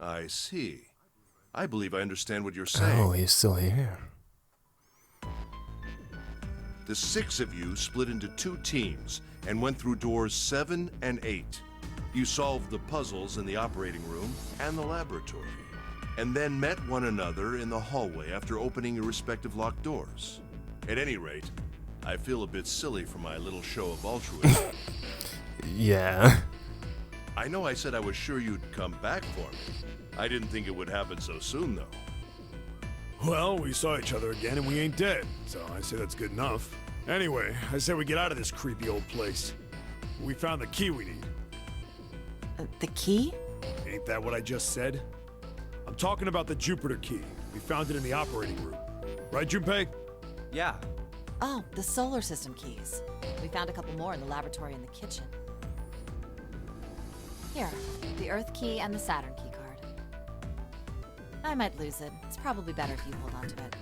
I see. I believe I understand what you're saying. Oh, he's still here. The 6 of you split into 2 teams and went through doors 7 and 8. You solved the puzzles in the operating room and the laboratory, and then met one another in the hallway after opening your respective locked doors. At any rate, I feel a bit silly for my little show of altruism. Yeah. I know I said I was sure you'd come back for me. I didn't think it would happen so soon, though. Well, we saw each other again and we ain't dead, so I say that's good enough. Anyway, I say we get out of this creepy old place. We found the key we need. The key? Ain't that what I just said? I'm talking about the Jupiter key. We found it in the operating room. Right, Junpei? Yeah. Oh, the solar system keys. We found a couple more in the laboratory and the kitchen. Here, the Earth key and the Saturn key card. I might lose it. It's probably better if you hold on to it.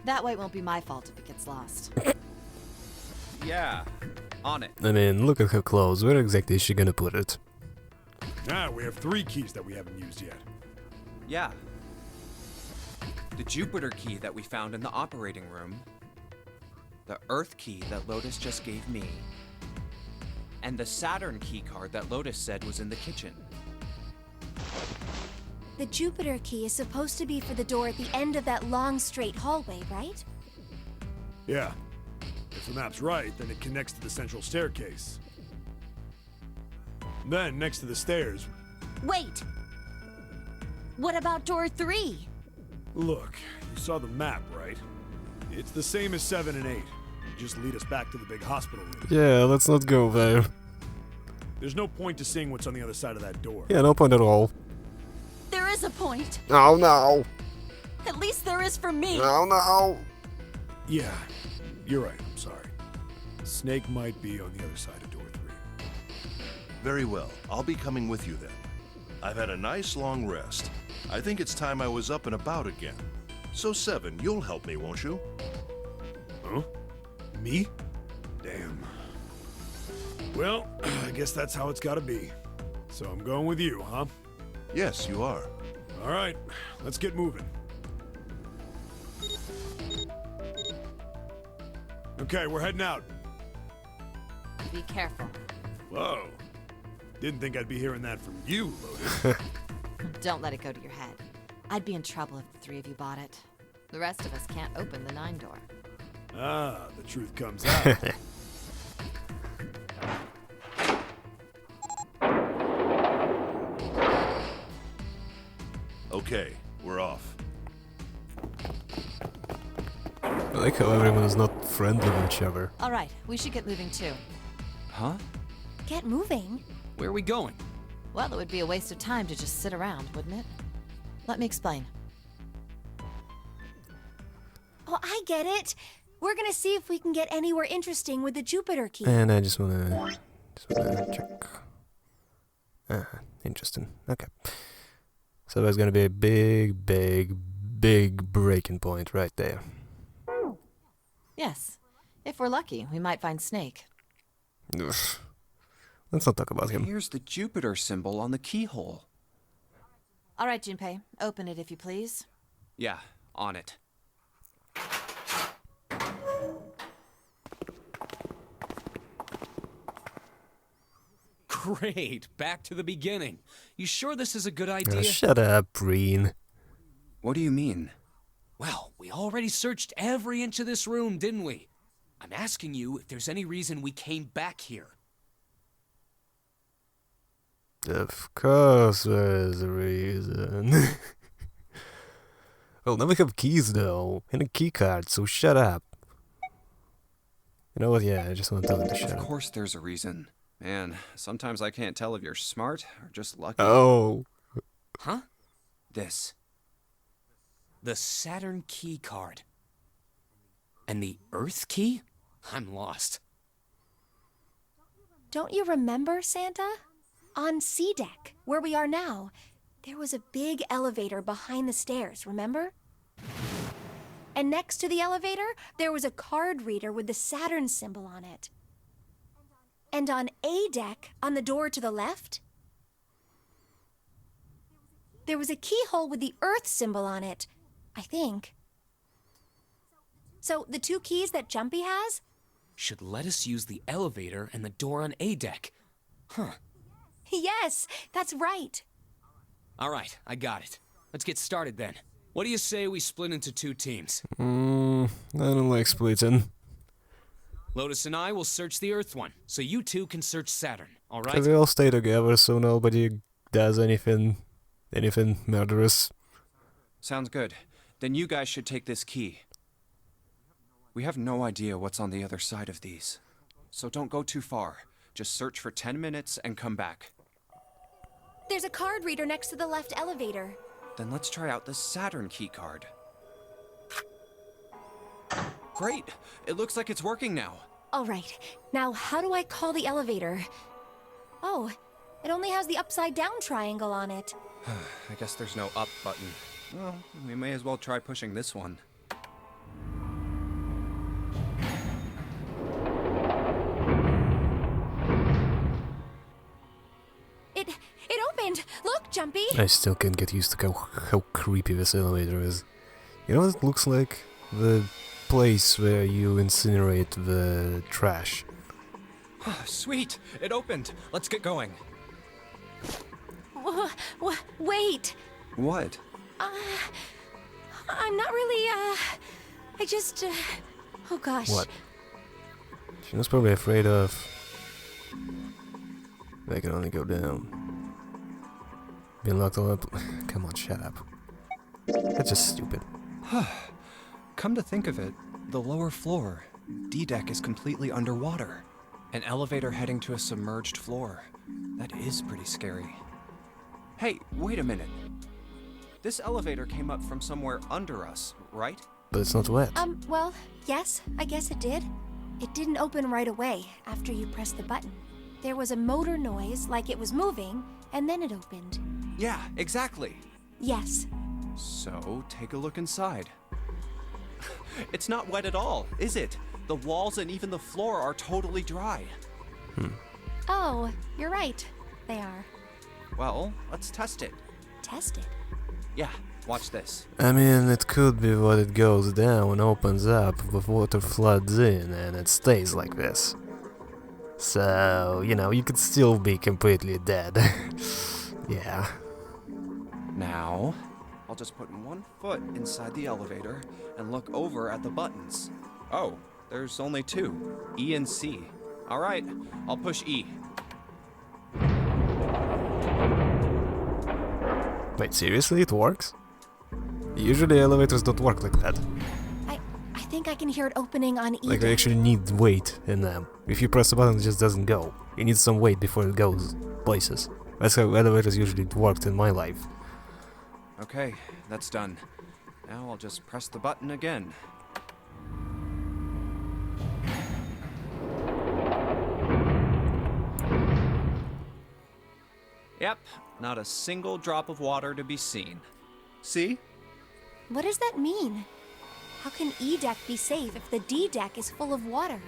That way it won't be my fault if it gets lost. Yeah. On it. I mean, look at her clothes. Where exactly is she gonna put it? Ah, we have 3 keys that we haven't used yet. Yeah. The Jupiter key that we found in the operating room. The Earth key that Lotus just gave me. And the Saturn key card that Lotus said was in the kitchen. The Jupiter key is supposed to be for the door at the end of that long, straight hallway, right? Yeah. If the map's right, then it connects to the central staircase. Then, next to the stairs... Wait! What about door 3? Look, you saw the map, right? It's the same as 7 and 8. You just lead us back to the big hospital room. Yeah, let's not go there. There's no point to seeing what's on the other side of that door. Yeah, no point at all. There is a point. Oh no! At least there is for me. Oh no! Yeah, you're right, I'm sorry. Snake might be on the other side of door 3. Very well. I'll be coming with you then. I've had a nice long rest. I think it's time I was up and about again. So 7, you'll help me, won't you? Huh? Me? Damn. Well, I guess that's how it's gotta be. So I'm going with you, huh? Yes, you are. All right, let's get moving. Okay, we're heading out. Be careful. Whoa. Didn't think I'd be hearing that from you, Lotus. Don't let it go to your head. I'd be in trouble if the 3 of you bought it. The rest of us can't open the 9 door. Ah, the truth comes out. Okay, we're off. I like how everyone is not friendly with each other. All right, we should get moving too. Huh? Get moving. Where are we going? Well, it would be a waste of time to just sit around, wouldn't it? Let me explain. Oh, I get it. We're gonna see if we can get anywhere interesting with the Jupiter key. And I just wanna check. Ah, interesting. Okay. So there's gonna be a big breaking point right there. Yes. If we're lucky, we might find Snake. Ugh. Let's not talk about him. Here's the Jupiter symbol on the keyhole. All right, Junpei, open it if you please. Yeah, on it. Great, back to the beginning. You sure this is a good idea? Shut up, Breen. What do you mean? Well, we already searched every inch of this room, didn't we? I'm asking you if there's any reason we came back here. Of course there's a reason. Well, now we have keys though, and a key card, so shut up. You know what, yeah, I just want to tell them to shut up. Of course there's a reason. Man, sometimes I can't tell if you're smart or just lucky. Oh. Huh? This. The Saturn key card. And the Earth key? I'm lost. Don't you remember, Santa? On C deck, where we are now, there was a big elevator behind the stairs, remember? And next to the elevator, there was a card reader with the Saturn symbol on it. And on A deck, on the door to the left, there was a keyhole with the Earth symbol on it. I think. So, the 2 keys that Jumpy has? Should let us use the elevator and the door on A deck. Huh. Yes, that's right. All right, I got it. Let's get started then. What do you say we split into 2 teams? I don't like splitting. Lotus and I will search the Earth one, so you 2 can search Saturn, all right? Cause we all stay together so nobody does anything murderous. Sounds good. Then you guys should take this key. We have no idea what's on the other side of these. So don't go too far. Just search for 10 minutes and come back. There's a card reader next to the left elevator. Then let's try out the Saturn key card. Great! It looks like it's working now. All right, now how do I call the elevator? Oh, it only has the upside down triangle on it. I guess there's no up button. Well, we may as well try pushing this one. It opened! Look, Jumpy! I still can't get used to how creepy this elevator is. You know what it looks like? The place where you incinerate the trash. Sweet! It opened! Let's get going. Wait! What? I'm not really, I just, oh gosh. What? She was probably afraid of... They can only go down. Being locked all up... Come on, shut up. That's just stupid. Come to think of it, the lower floor, D deck, is completely underwater. An elevator heading to a submerged floor. That is pretty scary. Hey, wait a minute. This elevator came up from somewhere under us, right? But it's not wet. Well, yes, I guess it did. It didn't open right away after you pressed the button. There was a motor noise, like it was moving, and then it opened. Yeah, exactly. Yes. So, take a look inside. It's not wet at all, is it? The walls and even the floor are totally dry. Oh, you're right. They are. Well, let's test it. Test it. Yeah, watch this. I mean, it could be what it goes down, opens up, the water floods in, and it stays like this. So, you know, you could still be completely dead. Yeah. Now, I'll just put one foot inside the elevator and look over at the buttons. Oh, there's only 2, E and C. All right, I'll push E. Wait, seriously? It works? Usually elevators don't work like that. I think I can hear it opening on E. Like, they actually need weight in them. If you press the button, it just doesn't go. You need some weight before it goes places. That's how elevators usually worked in my life. Okay, that's done. Now I'll just press the button again. Yep, not a single drop of water to be seen. See? What does that mean? How can E deck be safe if the D deck is full of water?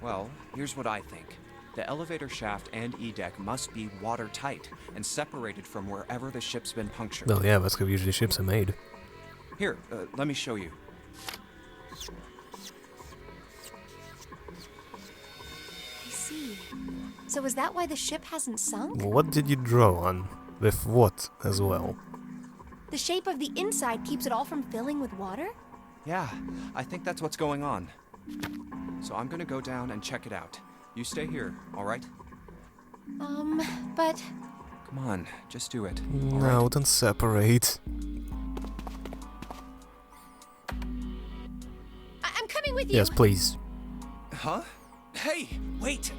Well, here's what I think. The elevator shaft and E deck must be watertight and separated from wherever the ship's been punctured. Well, yeah, that's how usually ships are made. Here, let me show you. I see. So is that why the ship hasn't sunk? What did you draw on? With what as well? The shape of the inside keeps it all from filling with water? Yeah, I think that's what's going on. So I'm gonna go down and check it out. You stay here, all right? But... Come on, just do it. No, don't separate. I'm coming with you! Yes, please. Huh? Hey, wait!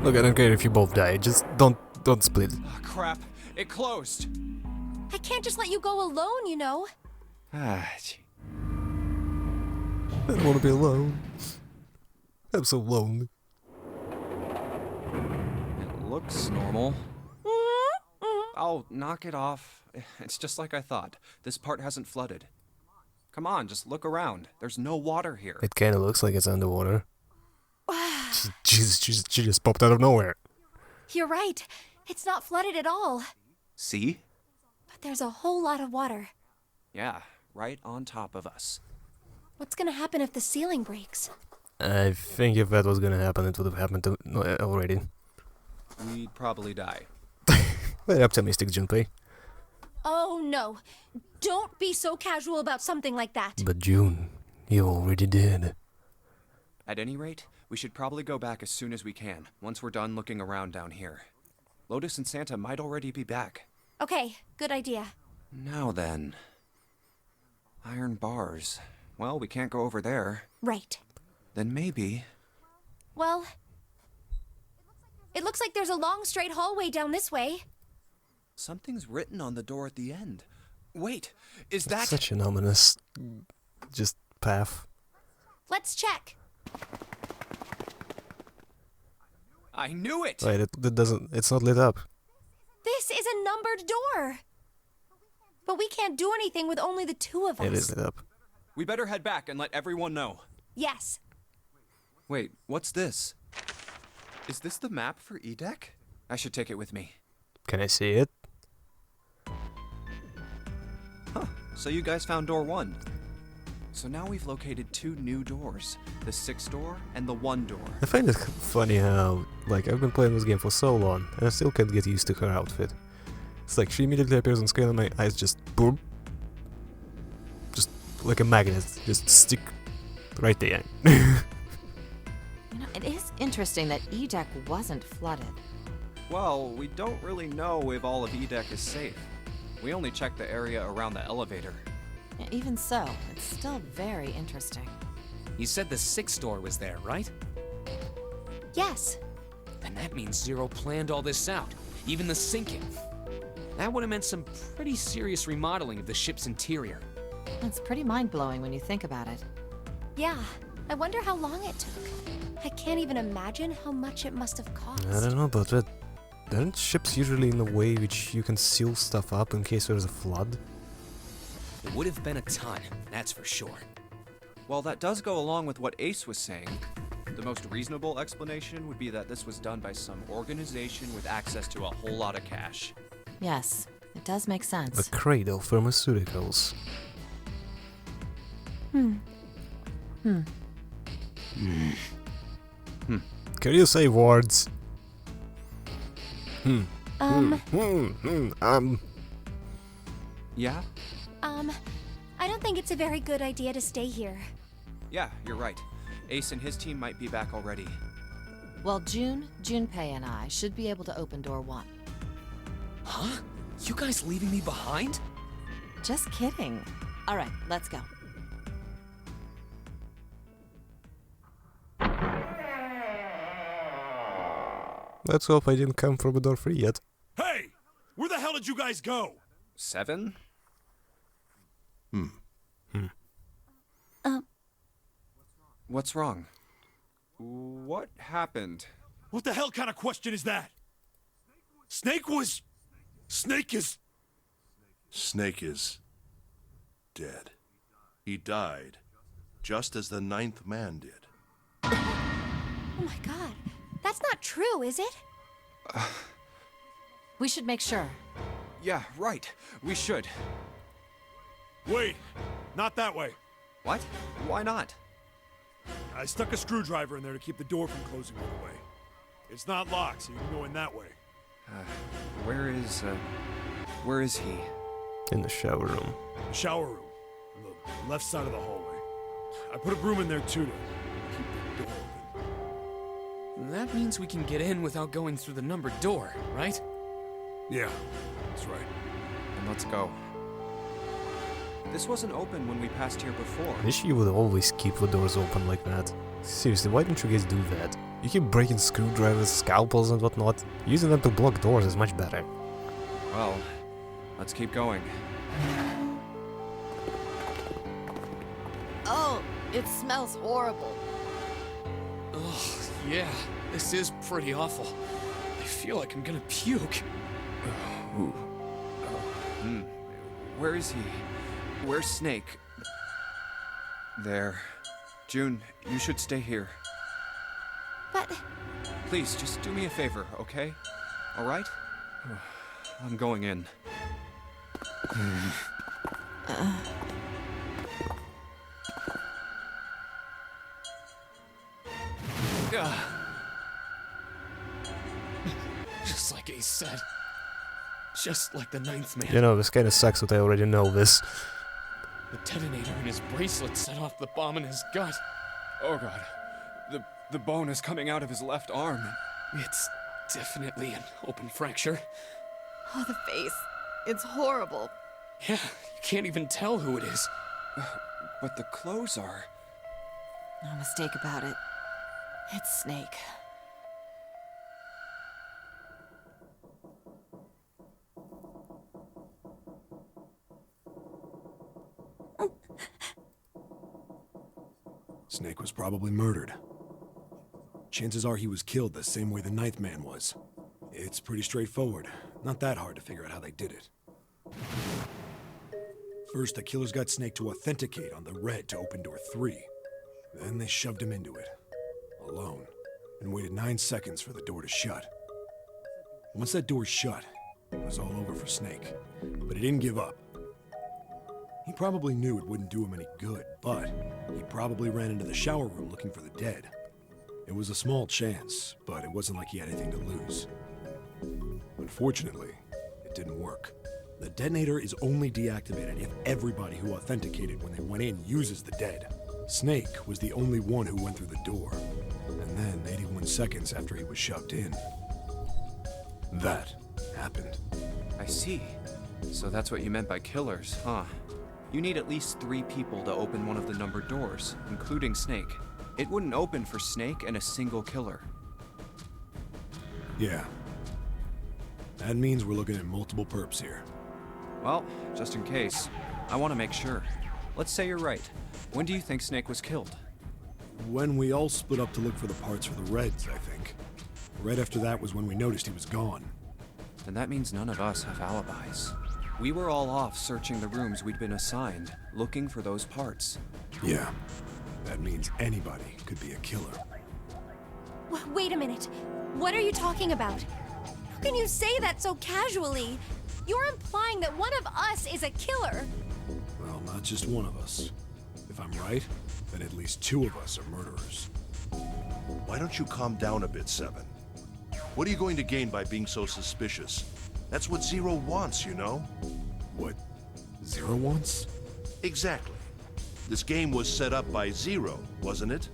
Look, I don't care if you both die, just don't split. Oh, crap, it closed! I can't just let you go alone, you know. Gee. I don't want to be alone. I'm so lonely. It looks normal. Oh, knock it off. It's just like I thought. This part hasn't flooded. Come on, just look around. There's no water here. It kind of looks like it's underwater. Jesus, she just popped out of nowhere. You're right. It's not flooded at all. See? there's a whole lot of water. Yeah, right on top of us. What's gonna happen if the ceiling breaks? I think if that was gonna happen, it would have happened already. We'd probably die. Very optimistic, Junpei. Oh no. Don't be so casual about something like that. But June, you already did. At any rate, we should probably go back as soon as we can, once we're done looking around down here. Lotus and Santa might already be back. Okay, good idea. Now then. Iron bars. Well, we can't go over there. Right. Then maybe... Well, it looks like there's a long straight hallway down this way. Something's written on the door at the end. Wait, is that... Such an ominous... just path. Let's check. I knew it! Wait, it doesn't... it's not lit up. This is a numbered door. But we can't do anything with only the two of us. It is lit up. We better head back and let everyone know. Yes. Wait, what's this? Is this the map for Edek? I should take it with me. Can I see it? Huh, so you guys found door 1. So now we've located 2 new doors. The 6th door and the 1 door. I find it funny how, like, I've been playing this game for so long, and I still can't get used to her outfit. It's like she immediately appears on screen and my eyes just boom. Just like a magnet, just stick right there. You know, it is interesting that Edek wasn't flooded. Well, we don't really know if all of Edek is safe. We only checked the area around the elevator. Yeah, even so, it's still very interesting. You said the 6th door was there, right? Yes. Then that means Zero planned all this out, even the sinking. That would have meant some pretty serious remodeling of the ship's interior. It's pretty mind-blowing when you think about it. Yeah. I wonder how long it took. I can't even imagine how much it must have cost. I don't know about that. Aren't ships usually in a way which you can seal stuff up in case there's a flood? It would have been a ton, that's for sure. Well, that does go along with what Ace was saying. The most reasonable explanation would be that this was done by some organization with access to a whole lot of cash. Yes, it does make A sense. cradle pharmaceuticals. Can you say words? Yeah? I don't think it's a very good idea to stay here. Yeah, you're right. Ace and his team might be back already. Well, Junpei and I should be able to open door 1. Huh? You guys leaving me behind? Just kidding. All right, let's go. Let's hope I didn't come from door 3 yet. Hey! Where the hell did you guys go? 7? What's wrong? What happened? What the hell kind of question is that? Snake is... Snake is dead. He died, just as the 9th man did. Oh my god. That's not true, is it? We should make sure. Yeah, right. We should. Wait, not that way. What? Why not? I stuck a screwdriver in there to keep the door from closing all the way. It's not locked, so you can go in that way. Where is he? In the shower room. The shower room, on the left side of the hallway. I put a broom in there too to keep the door open. That means we can get in without going through the numbered door, right? Yeah, that's right. And let's go. This wasn't open when we passed here before. I wish you would always keep the doors open like that. Seriously, why don't you guys do that? You keep breaking screwdrivers, scalpels and whatnot. Using them to block doors is much better. Well, let's keep going. Oh, it smells horrible. Ugh, yeah, this is pretty awful. I feel like I'm gonna puke. Where is he? Where's Snake? There. June, you should stay here. But Please, just do me a favor, okay? Alright? I'm going in. Just like Ace said. Just like the ninth man. You know, this kinda sucks that I already know this. The detonator in his bracelet set off the bomb in his gut. Oh god. The bone is coming out of his left arm. It's definitely an open fracture. Oh, the face. It's horrible. Yeah, you can't even tell who it is. But the clothes are. No mistake about it. It's Snake. Snake was probably murdered. Chances are he was killed the same way the ninth man was. It's pretty straightforward. Not that hard to figure out how they did it. First, the killers got Snake to authenticate on the red to open door 3. Then they shoved him into it, alone, and waited 9 seconds for the door to shut. Once that door shut, it was all over for Snake. But he didn't give up. He probably knew it wouldn't do him any good, but he probably ran into the shower room looking for the dead. It was a small chance, but it wasn't like he had anything to lose. Unfortunately, it didn't work. The detonator is only deactivated if everybody who authenticated when they went in uses the dead. Snake was the only one who went through the door, and then 81 seconds after he was shoved in, that happened. I see. So that's what you meant by killers, huh? You need at least 3 people to open one of the numbered doors, including Snake. It wouldn't open for Snake and a single killer. Yeah. That means we're looking at multiple perps here. Well, just in case, I want to make sure. Let's say you're right. When do you think Snake was killed? When we all split up to look for the parts for the Reds, I think. Right after that was when we noticed he was gone. Then that means none of us have alibis. We were all off searching the rooms we'd been assigned, looking for those parts. Yeah. That means anybody could be a killer. Wait a minute. What are you talking about? How can you say that so casually? You're implying that one of us is a killer. Well, not just one of us. If I'm right, then at least 2 of us are murderers. Why don't you calm down a bit, Seven? What are you going to gain by being so suspicious? That's what Zero wants, you know? What Zero wants? Exactly. This game was set up by Zero, wasn't it?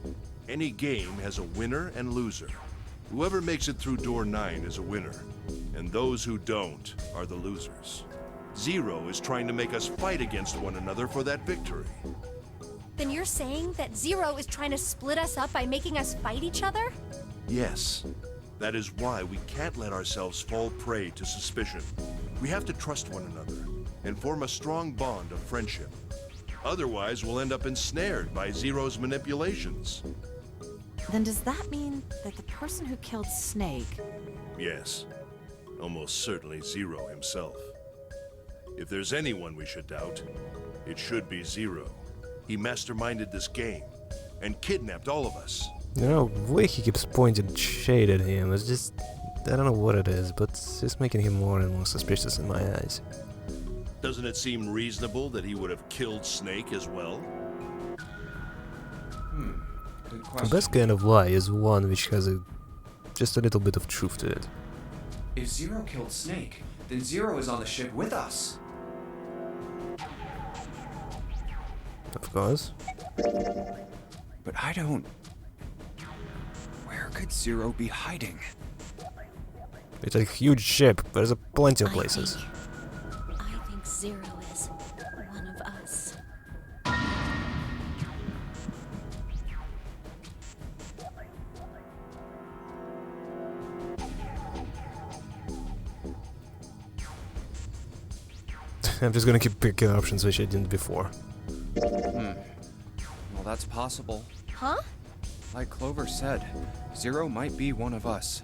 Any game has a winner and loser. Whoever makes it through door 9 is a winner, and those who don't are the losers. Zero is trying to make us fight against one another for that victory. Then you're saying that Zero is trying to split us up by making us fight each other? Yes. That is why we can't let ourselves fall prey to suspicion. We have to trust one another and form a strong bond of friendship. Otherwise, we'll end up ensnared by Zero's manipulations. Then does that mean that the person who killed Snake... Yes. Almost certainly Zero himself. If there's anyone we should doubt, it should be Zero. He masterminded this game and kidnapped all of us. You know, the way he keeps pointing shade at him is just... I don't know what it is, but it's just making him more and more suspicious in my eyes. Doesn't it seem reasonable that he would have killed Snake as well? Good The question. best kind of lie is one which has just a little bit of truth to it. If Zero killed Snake, then Zero is on the ship with us. Of course. But I don't... Where could Zero be hiding? It's a huge ship, there's a plenty of places. I think Zero is one of us. I'm just gonna keep picking options which I didn't before. Well, that's possible. Huh? Like Clover said, Zero might be one of us.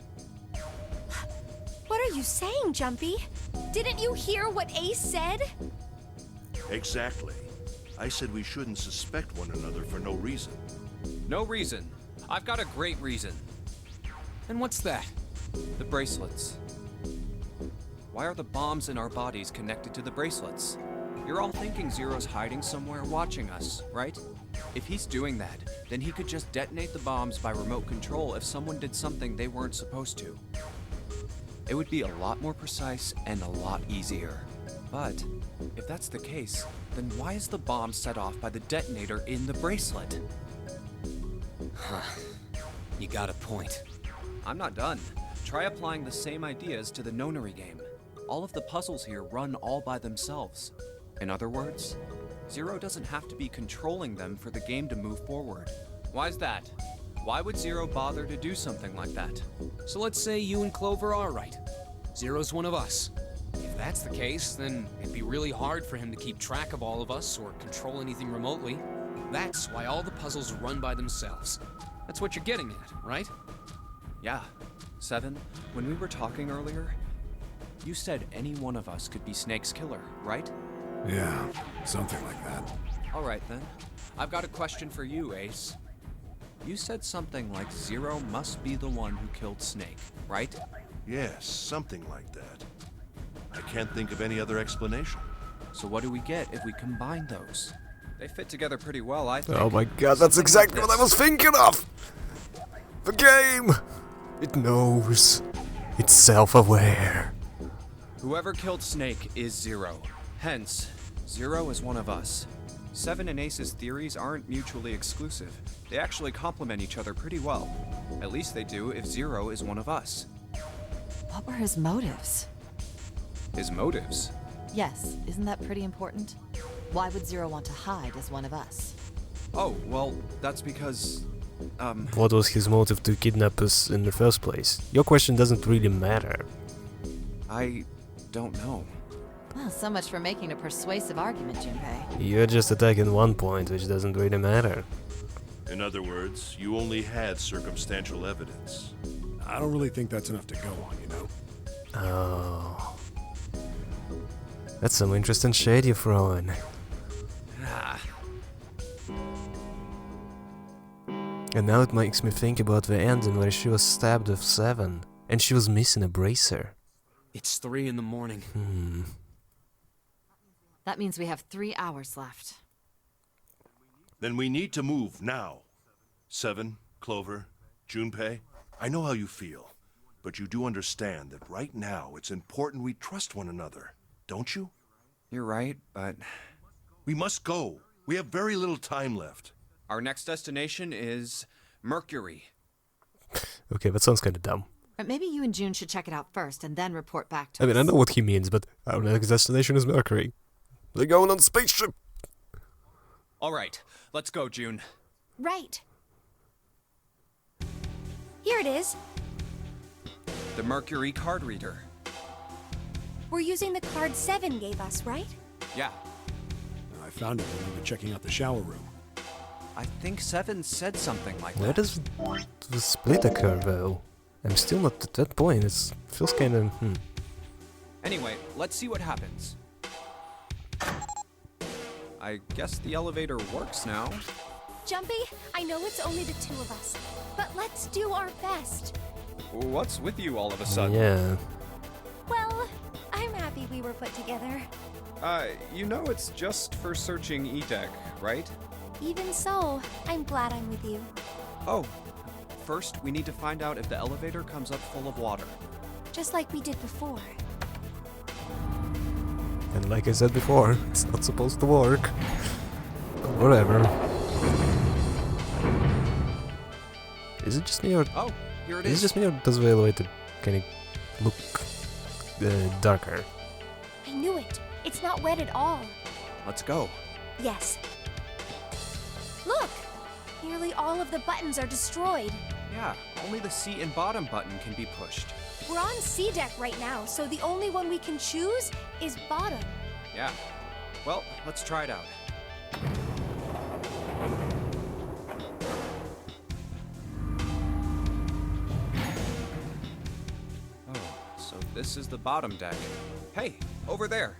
What are you saying, Jumpy? Didn't you hear what Ace said? Exactly. I said we shouldn't suspect one another for no reason. No reason. I've got a great reason. And what's that? The bracelets. why are the bombs in our bodies connected to the bracelets? You're all thinking Zero's hiding somewhere watching us, right? If he's doing that, then he could just detonate the bombs by remote control if someone did something they weren't supposed to. It would be a lot more precise and a lot easier. But if that's the case, then why is the bomb set off by the detonator in the bracelet? You got a point. I'm not done. Try applying the same ideas to the nonary game. All of the puzzles here run all by themselves. In other words, Zero doesn't have to be controlling them for the game to move forward. Why's that? Why would Zero bother to do something like that? So let's say you and Clover are right. Zero's one of us. If that's the case, then it'd be really hard for him to keep track of all of us or control anything remotely. That's why all the puzzles run by themselves. That's what you're getting at, right? Yeah. 7, when we were talking earlier, you said any one of us could be Snake's killer, right? Yeah, something like that. Alright then. I've got a question for you, Ace. You said something like Zero must be the one who killed Snake, right? Yes, something like that. I can't think of any other explanation. So what do we get if we combine those? They fit together pretty well, I think. Oh my god, that's Something exactly like what I was this. thinking of! The game! It knows. It's self-aware. Whoever killed Snake is Zero. Hence, Zero is one of us. 7 and Ace's theories aren't mutually exclusive. They actually complement each other pretty well. At least they do if Zero is one of us. What were his motives? His motives? Yes, isn't that pretty important? Why would Zero want to hide as one of us? Oh, well, that's because... What was his motive to kidnap us in the first place? Your question doesn't really matter. I don't know. Well, so much for making a persuasive argument, Junpei. You're just attacking one point, which doesn't really matter. In other words, you only had circumstantial evidence. I don't really think that's enough to go on, you know? Oh. That's some interesting shade you're throwing. Ah, And now it makes me think about the ending where she was stabbed with 7, and she was missing a bracer. It's 3 in the morning. That means we have 3 hours left. Then we need to move now. 7, Clover, Junpei, I know how you feel, but you do understand that right now it's important we trust one another, don't you? you're right, but We must go. We have very little time left. our next destination is Mercury. Okay, that sounds kinda dumb. But maybe you and June should check it out first and then report back to I us. mean, I know what he means, but our next destination is Mercury. They're going on a spaceship! All right, let's go, June. Right. Here it is. The Mercury card reader. We're using the card 7 gave us, right? Yeah, I found it when we were checking out the shower room. I think 7 said something like Where that. does the split occur, though? I'm still not at that point. It feels kinda... Anyway, let's see what happens. I guess the elevator works now. Jumpy, I know it's only the 2 of us, but let's do our best. What's with you all of a sudden? Yeah. Well, I'm happy we were put together. You know it's just for searching E-Deck, right? Even so, I'm glad I'm with you. Oh, first we need to find out if the elevator comes up full of water. Just like we did before. And like I said before, it's not supposed to work. But whatever. Is it just me or... Oh, here it Is is. it just me or does the elevator kinda look darker? I knew it. It's not wet at all. Let's go. Yes. Look! Nearly all of the buttons are destroyed. Yeah, only the seat and bottom button can be pushed. We're on C deck right now, so the only one we can choose is bottom. Yeah. Well, let's try it out. Oh, so this is the bottom deck. Hey, over there.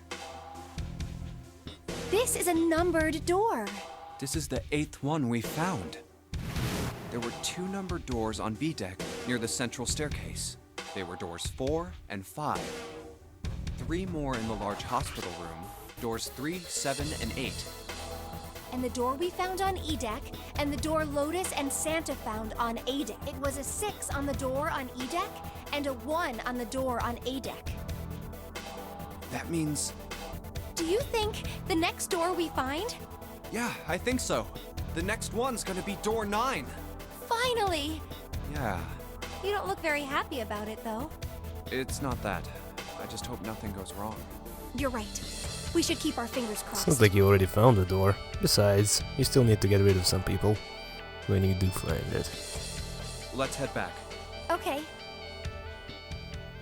This is a numbered door. This is the 8th one we found. There were 2 numbered doors on B deck near the central staircase. They were doors 4 and 5. 3 more in the large hospital room, doors 3, 7, and 8. And the door we found on E deck, and the door Lotus and Santa found on A deck. It was a 6 on the door on E deck, and a 1 on the door on A deck. That means... Do you think the next door we find? Yeah, I think so. The next one's gonna be door 9. Finally! Yeah, You don't look very happy about it, though. it's not that. I just hope nothing goes wrong. You're right. We should keep our fingers crossed. Sounds like you already found the door. Besides, you still need to get rid of some people when you do find it. Let's head back. Okay,